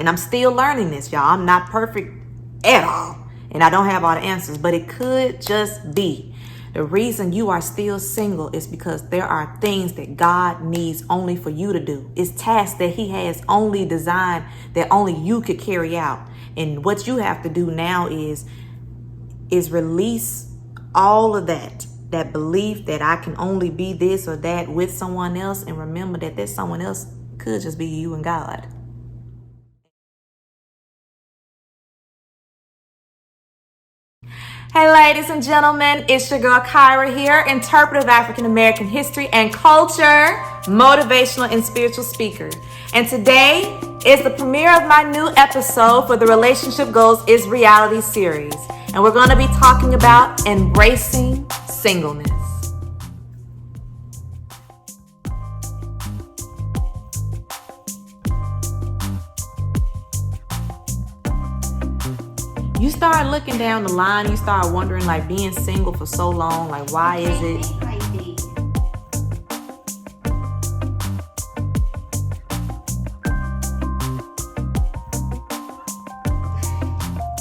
And I'm still learning this, y'all. I'm not perfect at all. And I don't have all the answers, but it could just be the reason you are still single is because there are things that God needs only for you to do. It's tasks that he has only designed that only you could carry out. And what you have to do now is release all of that belief that I can only be this or that with someone else, and remember that that someone else could just be you and God. Hey ladies and gentlemen, it's your girl KYRA here, interpreter of African American history and culture, motivational and spiritual speaker. And today is the premiere of my new episode for the Relationship Goals is Reality series. And we're going to be talking about embracing singleness. You start looking down the line, you start wondering, like, being single for so long, like, why is it?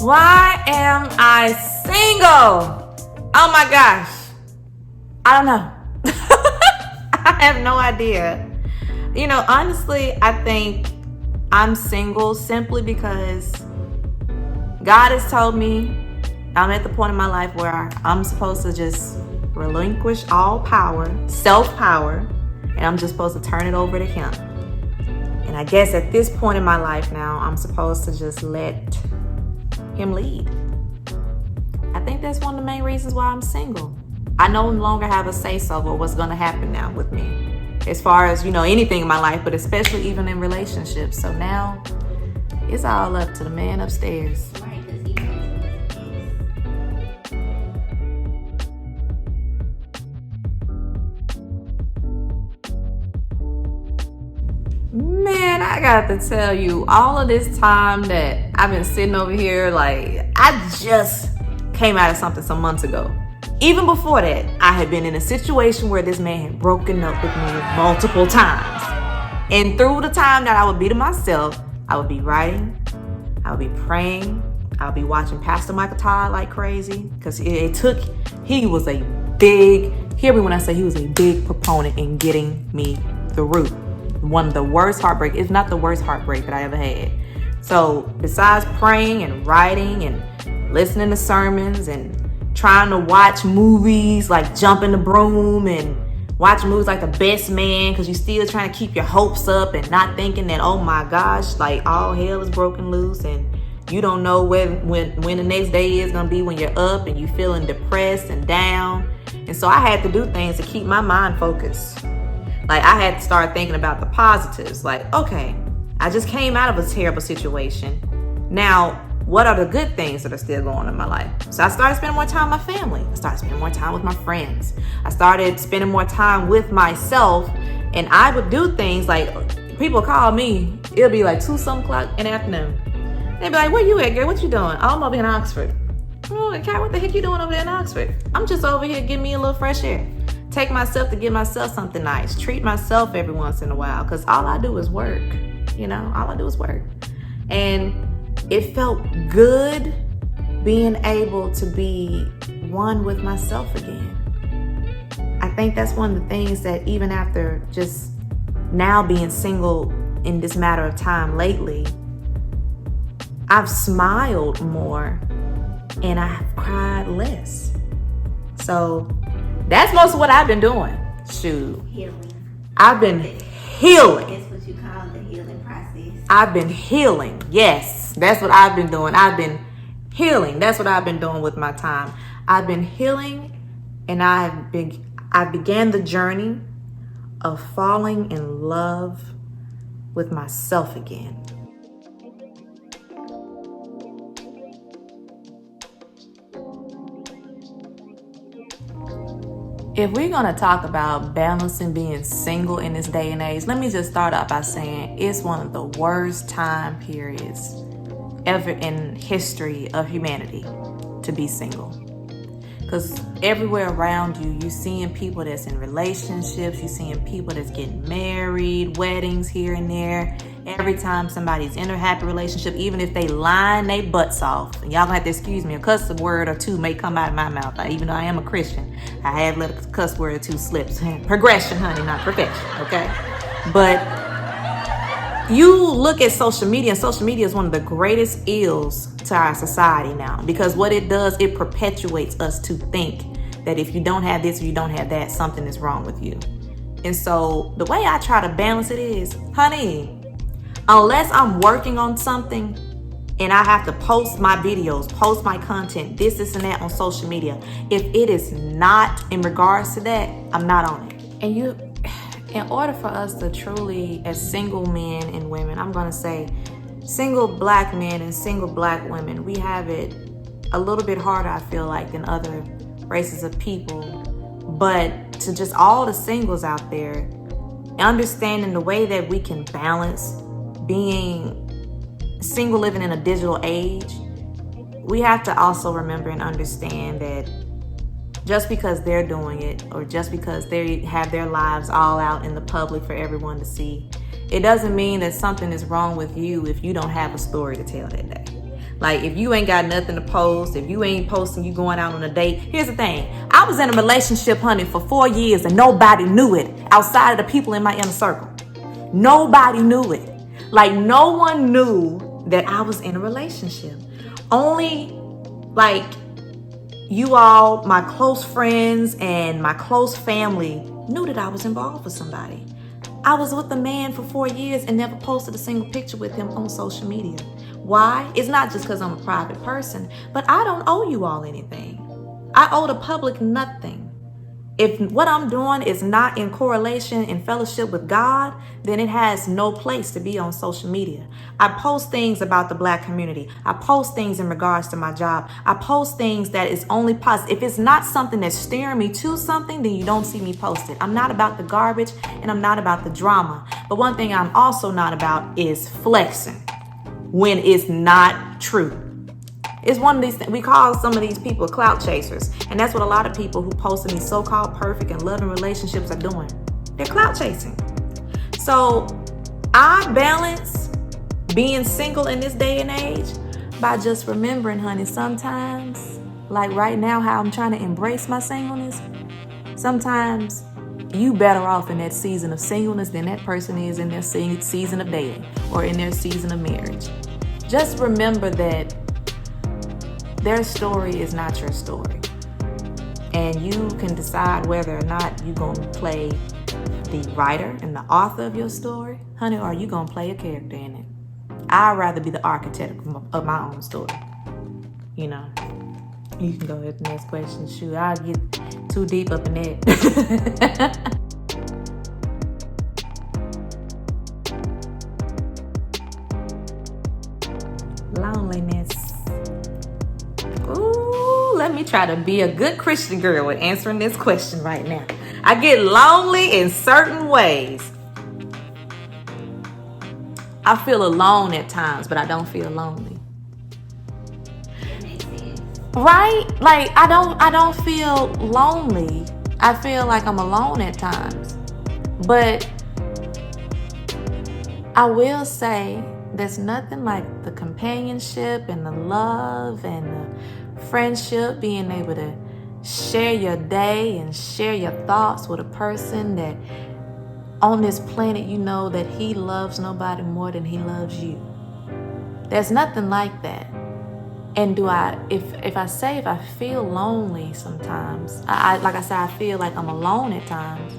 Why am I single? Oh my gosh. I don't know. I have no idea. You know, honestly, I think I'm single simply because God has told me I'm at the point in my life where I'm supposed to just relinquish all power, self-power, and I'm just supposed to turn it over to him. And I guess at this point in my life now, I'm supposed to just let him lead. I think that's one of the main reasons why I'm single. I no longer have a say-so about what's going to happen now with me. As far as, you know, anything in my life, but especially even in relationships. So now it's all up to the man upstairs. Man, I got to tell you, all of this time that I've been sitting over here, like, I just came out of something some months ago. Even before that, I had been in a situation where this man had broken up with me multiple times. And through the time that I would be to myself, I would be writing, I would be praying, I would be watching Pastor Michael Todd like crazy, because he was a big, hear me when I say he was a big proponent in getting me through one of the worst heartbreak, if not the worst heartbreak that I ever had. So besides praying and writing and listening to sermons and trying to watch movies like Jump in the Broom and watch movies like The Best Man, because you're still trying to keep your hopes up and not thinking that, oh my gosh, like all hell is broken loose and you don't know when the next day is going to be when you're up and you're feeling depressed and down. And so I had to do things to keep my mind focused. Like, I had to start thinking about the positives. Like, okay, I just came out of a terrible situation. Now, what are the good things that are still going on in my life? So I started spending more time with my family. I started spending more time with my friends. I started spending more time with myself. And I would do things like, people call me, it'll be like 2-some o'clock in the afternoon. They'd be like, where you at, girl? What you doing? Oh, I'm over here in Oxford. Oh, okay, what the heck you doing over there in Oxford? I'm just over here getting me a little fresh air. Take myself to give myself something nice. Treat myself every once in a while, because all I do is work. You know, all I do is work. And it felt good being able to be one with myself again. I think that's one of the things that even after just now being single in this matter of time lately, I've smiled more and I've cried less. So that's most of what I've been doing. Shoot. Healing. I've been healing. That's what you call the healing process. I've been healing. Yes, that's what I've been doing. I've been healing. That's what I've been doing with my time. I've been healing, and I began the journey of falling in love with myself again. If we're going to talk about balancing being single in this day and age, let me just start out by saying it's one of the worst time periods ever in history of humanity to be single. Because everywhere around you, you're seeing people that's in relationships, you're seeing people that's getting married, weddings here and there, Every time somebody's in a happy relationship, even if they lying they butts off, and y'all gonna have to excuse me, a cuss word or two may come out of my mouth. Even though I am a Christian, I have let a cuss word or two slip. Progression, honey, not perfection, okay? But you look at social media, and social media is one of the greatest ills to our society now, because what it does, it perpetuates us to think that if you don't have this or you don't have that, something is wrong with you. And so the way I try to balance it is, honey, unless I'm working on something and I have to post my videos, post my content, this and that on social media, if it is not in regards to that, I'm not on it. And in order for us to truly, as single men and women, I'm going to say single black men and single black women, we have it a little bit harder, I feel like, than other races of people. But to just all the singles out there, understanding the way that we can balance being single, living in a digital age, we have to also remember and understand that just because they're doing it, or just because they have their lives all out in the public for everyone to see, it doesn't mean that something is wrong with you if you don't have a story to tell that day. Like, if you ain't got nothing to post, if you ain't posting you going out on a date. Here's the thing. I was in a relationship, honey, for 4 years and nobody knew it outside of the people in my inner circle. Nobody knew it. Like, no one knew that I was in a relationship. Only, like, you all, my close friends and my close family knew that I was involved with somebody. I was with a man for 4 years and never posted a single picture with him on social media. Why? It's not just because I'm a private person, but I don't owe you all anything. I owe the public nothing. If what I'm doing is not in correlation and fellowship with God, then it has no place to be on social media. I post things about the Black community. I post things in regards to my job. I post things that is only positive. If it's not something that's steering me to something, then you don't see me post it. I'm not about the garbage and I'm not about the drama. But one thing I'm also not about is flexing when it's not true. It's one of these things. We call some of these people clout chasers. And that's what a lot of people who post in these so-called perfect and loving relationships are doing. They're clout chasing. So I balance being single in this day and age by just remembering, honey, sometimes, like right now, how I'm trying to embrace my singleness, sometimes you better off in that season of singleness than that person is in their season of dating or in their season of marriage. Just remember that their story is not your story. And you can decide whether or not you're going to play the writer and the author of your story, honey, or are you going to play a character in it? I'd rather be the architect of my own story. You know, you can go ahead to the next question. Shoot, I'll get too deep up in that. Loneliness. Ooh, let me try to be a good Christian girl with answering this question right now. I get lonely in certain ways. I feel alone at times, but I don't feel lonely. Right? Like I don't feel lonely. I feel like I'm alone at times. But I will say there's nothing like the companionship and the love and the friendship, being able to share your day and share your thoughts with a person that on this planet, you know that he loves nobody more than he loves you. There's nothing like that. And if I feel lonely sometimes, like I said, I feel like I'm alone at times.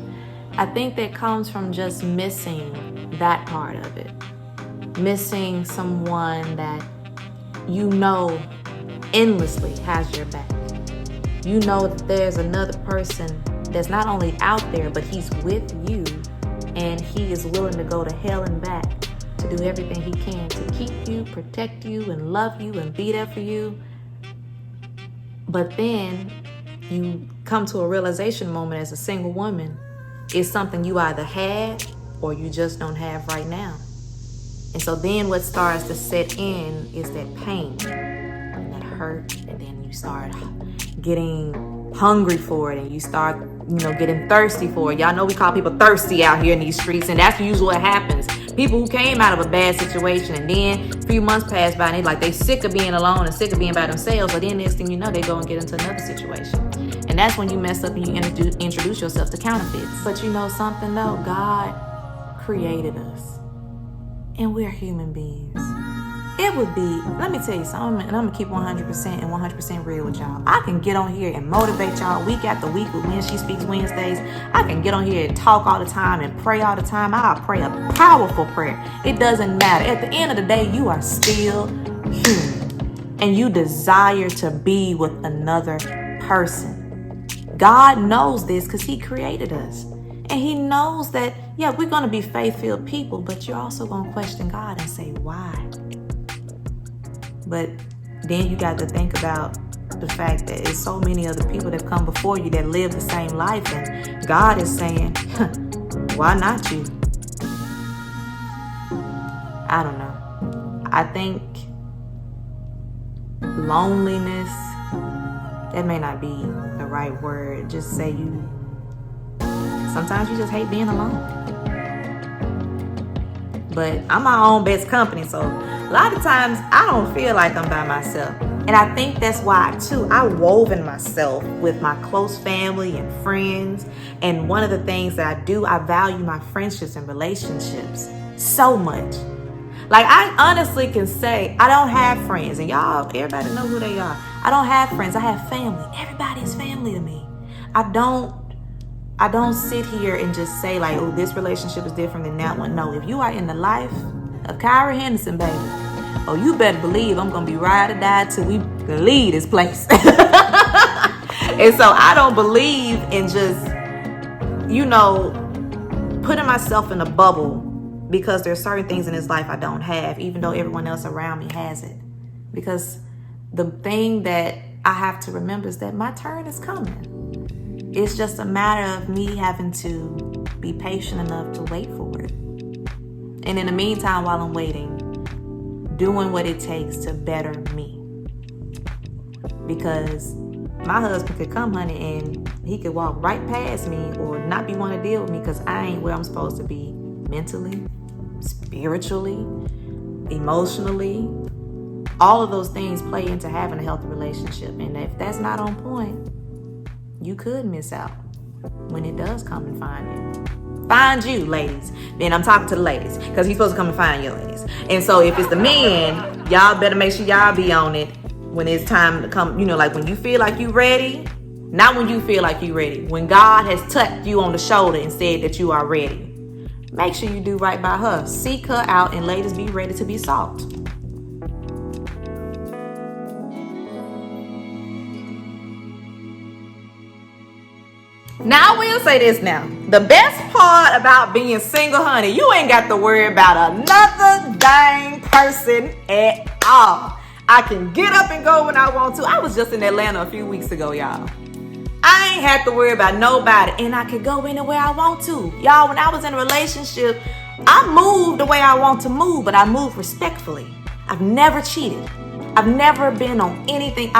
I think that comes from just missing that part of it. Missing someone that you know endlessly has your back. You know that there's another person that's not only out there, but he's with you, and he is willing to go to hell and back to do everything he can to keep you, protect you, and love you, and be there for you. But then you come to a realization moment as a single woman. It's something you either had or you just don't have right now. And so then what starts to set in is that pain and that hurt, and then you start getting hungry for it and you start, getting thirsty for it. Y'all know we call people thirsty out here in these streets, and that's usually what happens. People who came out of a bad situation and then a few months pass by and they sick of being alone and sick of being by themselves, but then next thing you know, they go and get into another situation. And that's when you mess up and you introduce yourself to counterfeits. But you know something though? God created us and we're human beings. It would be, let me tell you something, and I'm going to keep 100% and 100% real with y'all. I can get on here and motivate y'all week after week with When She Speaks Wednesdays. I can get on here and talk all the time and pray all the time. I'll pray a powerful prayer. It doesn't matter. At the end of the day, you are still human. And you desire to be with another person. God knows this because he created us. And he knows that, yeah, we're going to be faith-filled people, but you're also going to question God and say, why? But then you got to think about the fact that it's so many other people that come before you that live the same life. And God is saying, why not you? I don't know. I think loneliness, that may not be the right word. Just say sometimes you just hate being alone. But I'm my own best company, so a lot of times I don't feel like I'm by myself. And I think that's why, too, I woven myself with my close family and friends. And one of the things that I do, I value my friendships and relationships so much. Like, I honestly can say I don't have friends. And y'all, everybody know who they are. I don't have friends. I have family. Everybody is family to me. I don't sit here and just say like, oh, this relationship is different than that one. No, if you are in the life of KYRA Henderson, baby, oh, you better believe I'm going to be ride or die till we leave this place. And so I don't believe in just, putting myself in a bubble because there's certain things in this life I don't have, even though everyone else around me has it. Because the thing that I have to remember is that my turn is coming. It's just a matter of me having to be patient enough to wait for it. And in the meantime, while I'm waiting, doing what it takes to better me. Because my husband could come, honey, and he could walk right past me or not be want to deal with me because I ain't where I'm supposed to be mentally, spiritually, emotionally. All of those things play into having a healthy relationship. And if that's not on point, you could miss out when it does come and find you. Find you, ladies. Then I'm talking to the ladies because he's supposed to come and find you, ladies. And so if it's the men, y'all better make sure y'all be on it when it's time to come. Like when you feel like you ready, not when you feel like you ready. When God has touched you on the shoulder and said that you are ready, make sure you do right by her. Seek her out, and ladies, be ready to be sought. Now I will say this now. The best part about being single, honey, you ain't got to worry about another dang person at all. I can get up and go when I want to. I was just in Atlanta a few weeks ago, y'all. I ain't had to worry about nobody, and I could go anywhere I want to. Y'all, when I was in a relationship, I moved the way I want to move, but I moved respectfully. I've never cheated. I've never been on anything.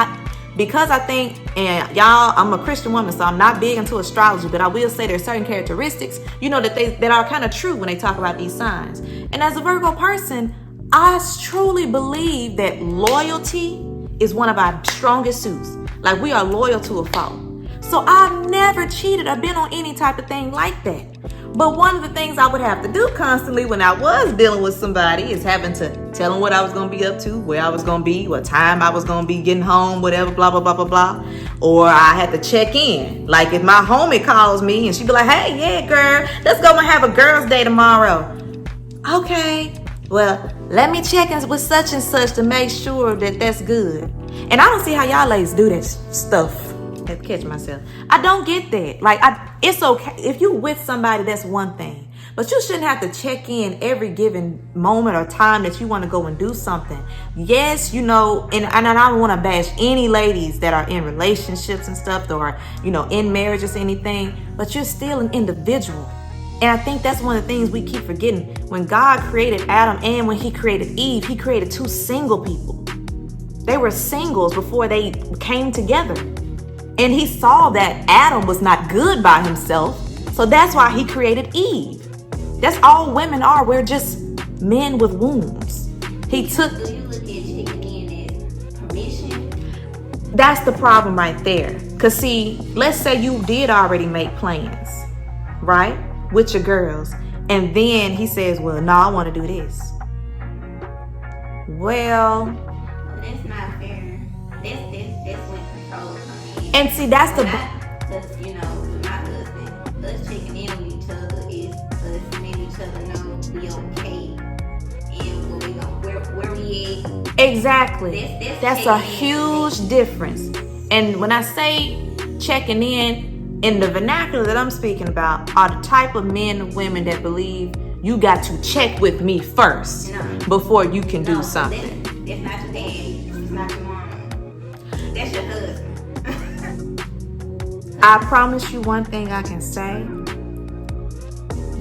Because I think, and y'all, I'm a Christian woman, so I'm not big into astrology, but I will say there's certain characteristics, that are kind of true when they talk about these signs. And as a Virgo person, I truly believe that loyalty is one of our strongest suits. Like, we are loyal to a fault. So I've never cheated or been on any type of thing like that. But one of the things I would have to do constantly when I was dealing with somebody is having to tell them what I was going to be up to, where I was going to be, what time I was going to be getting home, whatever, blah, blah, blah, blah, blah. Or I had to check in. Like if my homie calls me and she be like, hey, yeah, girl, let's go and have a girls' day tomorrow. Okay, well, let me check in with such and such to make sure that that's good. And I don't see how y'all ladies do that stuff. I have to catch myself. I don't get that. Like, it's okay. If you with somebody, that's one thing. But you shouldn't have to check in every given moment or time that you want to go and do something. Yes, and I don't want to bash any ladies that are in relationships and stuff or, in marriages or anything, but you're still an individual. And I think that's one of the things we keep forgetting. When God created Adam and when he created Eve, he created two single people. They were singles before they came together. And he saw that Adam was not good by himself. So that's why he created Eve. That's all women are. We're just men with wombs. He took... Do you look at checking in as permission? That's the problem right there. Because see, let's say you did already make plans, right? With your girls. And then he says, well, no, I want to do this. Well... That's not fair. That's when control comes in. And see, that's the... Because, you know, with my husband, us checking in on each other is us letting each other know we okay. And where we at. Exactly. That's a checking huge difference. And when I say checking in the vernacular that I'm speaking about are the type of men and women that believe you got to check with me first before you can do something. That's not your daddy. It's not your mom. That's your husband. I promise you one thing I can say,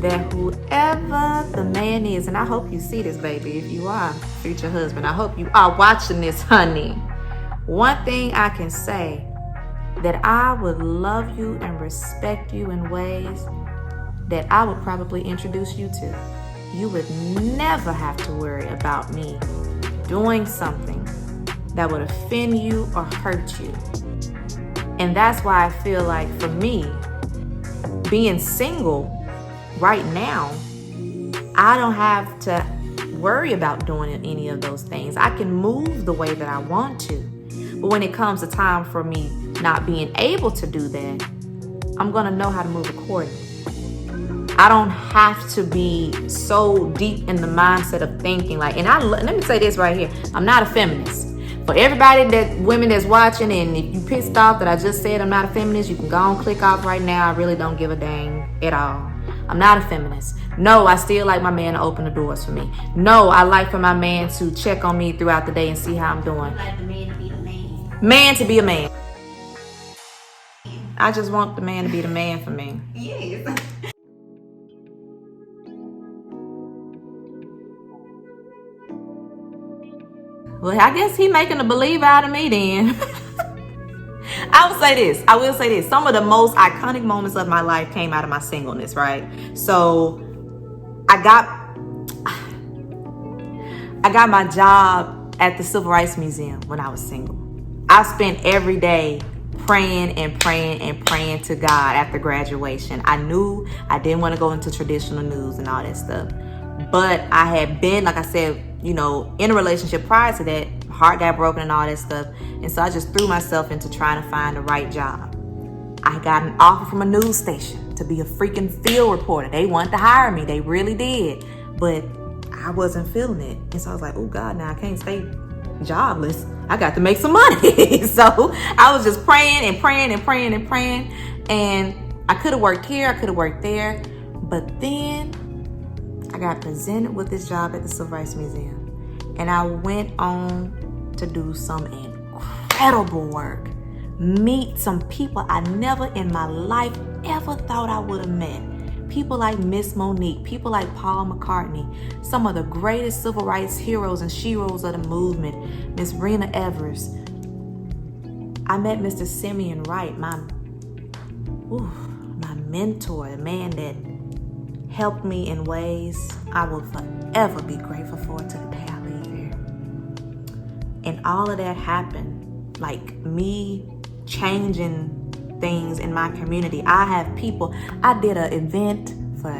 that whoever the man is, and I hope you see this, baby, if you are future husband, I hope you are watching this, honey. One thing I can say, that I would love you and respect you in ways that I would probably introduce you to. You would never have to worry about me doing something that would offend you or hurt you. And that's why I feel like for me, being single right now, I don't have to worry about doing any of those things. I can move the way that I want to. But when it comes to time for me not being able to do that, I'm gonna know how to move accordingly. I don't have to be so deep in the mindset of thinking like, and let me say this right here, I'm not a feminist. For everybody women that's watching, and if you pissed off that I just said I'm not a feminist, you can go and click off right now. I really don't give a dang at all. I'm not a feminist. No, I still like my man to open the doors for me. No, I like for my man to check on me throughout the day and see how I'm doing. You like the man to be the man. Man to be a man. I just want the man to be the man for me. Yes. Well, I guess he making a believer out of me then. I will say this. Some of the most iconic moments of my life came out of my singleness, right? So I got my job at the Civil Rights Museum when I was single. I spent every day praying to God after graduation. I knew I didn't want to go into traditional news and all that stuff. But I had been, like I said, in a relationship prior to that. Heart got broken and all that stuff. And so I just threw myself into trying to find the right job. I got an offer from a news station to be a freaking field reporter. They wanted to hire me. They really did. But I wasn't feeling it. And so I was like, oh God, now I can't stay jobless. I got to make some money. So I was just praying. And I could have worked here. I could have worked there. But then I got presented with this job at the Civil Rights Museum. And I went on to do some incredible work. Meet some people I never in my life ever thought I would have met. People like Miss Monique, people like Paul McCartney, some of the greatest civil rights heroes and sheroes of the movement, Miss Rena Evers. I met Mr. Simeon Wright, my mentor, the man that helped me in ways I will forever be grateful for to the day I leave here. And all of that happened, like me changing things in my community. I have people, I did an event for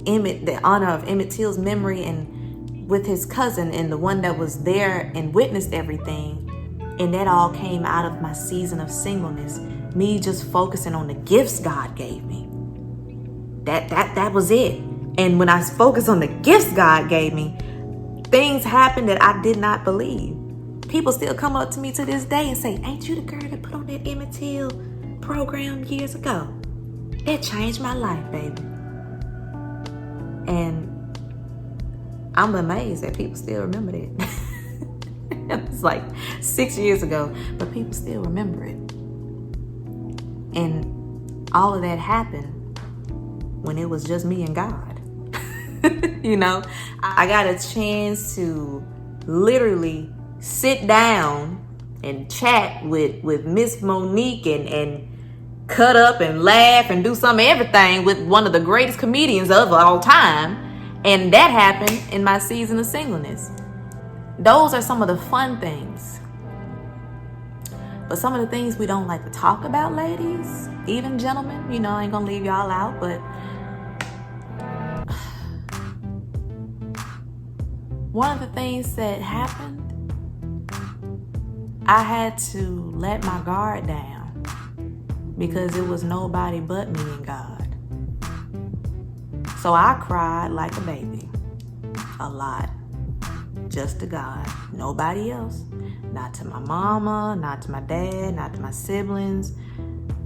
the honor of Emmett Till's memory, and with his cousin, and the one that was there and witnessed everything. And that all came out of my season of singleness. Me just focusing on the gifts God gave me. That was it. And when I focused on the gifts God gave me, things happened that I did not believe. People still come up to me to this day and say, ain't you the girl that put on that Emmett Till program years ago? It changed my life, baby. And I'm amazed that people still remember that. It was like 6 years ago, but people still remember it. And all of that happened when it was just me and God. I got a chance to literally sit down and chat with Miss Monique and cut up and laugh and do everything with one of the greatest comedians of all time. And that happened in my season of singleness. Those are some of the fun things. But some of the things we don't like to talk about, ladies, even gentlemen, I ain't gonna leave y'all out, but one of the things that happened, I had to let my guard down because it was nobody but me and God. So I cried like a baby, a lot, just to God, nobody else. Not to my mama, not to my dad, not to my siblings,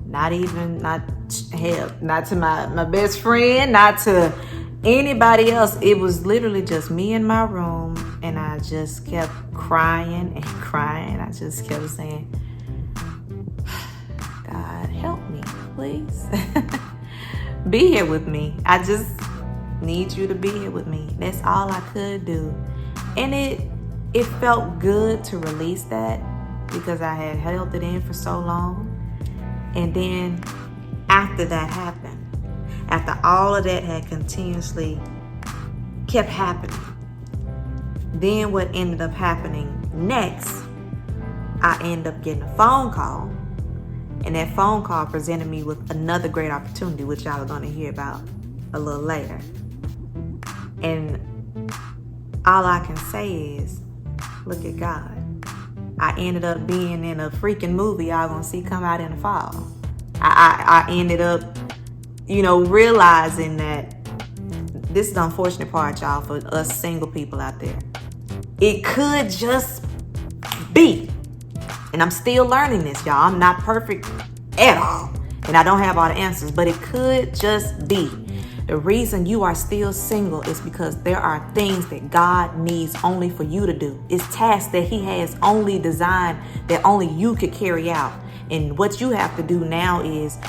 not to my best friend, not to anybody else. It was literally just me in my room, and I just kept crying and crying. I just kept saying, God, help me, please. Be here with me. I just need you to be here with me. That's all I could do. And it felt good to release that because I had held it in for so long. And then after that happened, after all of that had continuously kept happening, then what ended up happening next, I ended up getting a phone call. And that phone call presented me with another great opportunity, which y'all are going to hear about a little later. And all I can say is, look at God. I ended up being in a freaking movie y'all gonna see come out in the fall. I ended up, realizing that this is the unfortunate part, y'all, for us single people out there. It could just be, and I'm still learning this, y'all. I'm not perfect at all, and I don't have all the answers, but it could just be. The reason you are still single is because there are things that God needs only for you to do. It's tasks that he has only designed that only you could carry out. And what you have to do now is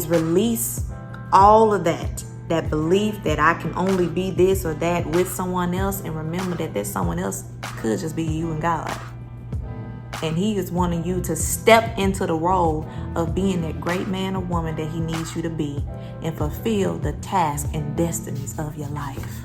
release all of that belief that I can only be this or that with someone else, and remember that someone else could just be you and God. And he is wanting you to step into the role of being that great man or woman that he needs you to be and fulfill the tasks and destinies of your life.